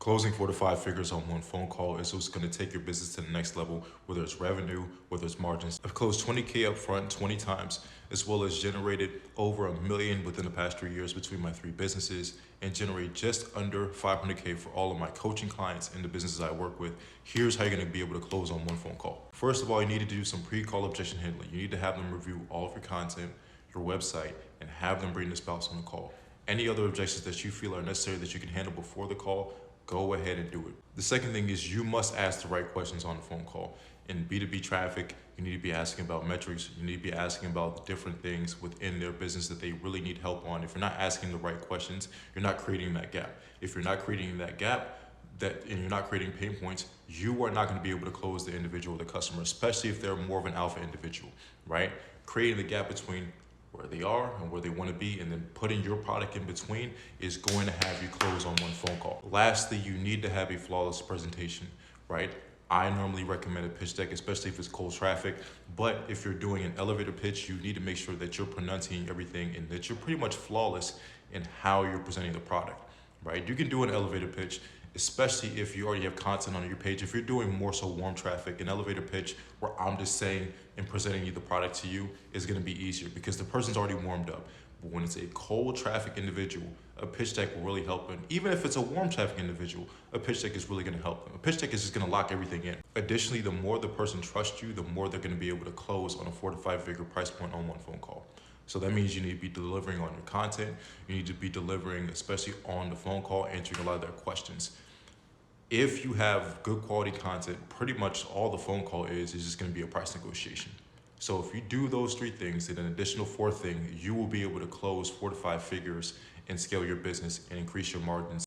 Closing 4 to 5 figures on one phone call is what's going to take your business to the next level, whether it's revenue, whether it's margins. I've closed 20K up front 20 times, as well as generated over $1 million within the past 3 years between my 3 businesses, and generate just under 500K for all of my coaching clients and the businesses I work with. Here's how you're going to be able to close on one phone call. First of all, you need to do some pre-call objection handling. You need to have them review all of your content, your website, and have them bring the spouse on the call. Any other objections that you feel are necessary that you can handle before the call, go ahead and do it. The second thing is you must ask the right questions on the phone call. In B2B traffic, you need to be asking about metrics. You need to be asking about different things within their business that they really need help on. If you're not asking the right questions, you're not creating that gap. If you're not creating that gap, and you're not creating pain points, you are not going to be able to close the individual, the customer, especially if they're more of an alpha individual, right? Creating the gap between where they are and where they want to be, and then putting your product in between is going to have you close on one phone call. Lastly, you need to have a flawless presentation, right? I normally recommend a pitch deck, especially if it's cold traffic, but if you're doing an elevator pitch, you need to make sure that you're pronouncing everything and that you're pretty much flawless in how you're presenting the product, right? You can do an elevator pitch, especially if you already have content on your page. If you're doing more so warm traffic, an elevator pitch where I'm just saying and presenting you the product to you is going to be easier because the person's already warmed up. But when it's a cold traffic individual, a pitch deck will really help them. Even if it's a warm traffic individual, a pitch deck is really going to help them. A pitch deck is just going to lock everything in. Additionally, the more the person trusts you, the more they're going to be able to close on a 4 to 5 figure price point on one phone call. So that means you need to be delivering on your content. You need to be delivering, especially on the phone call, answering a lot of their questions. If you have good quality content, pretty much all the phone call is just going to be a price negotiation. So if you do those 3 things, and an additional 4th thing, you will be able to close 4 to 5 figures and scale your business and increase your margins.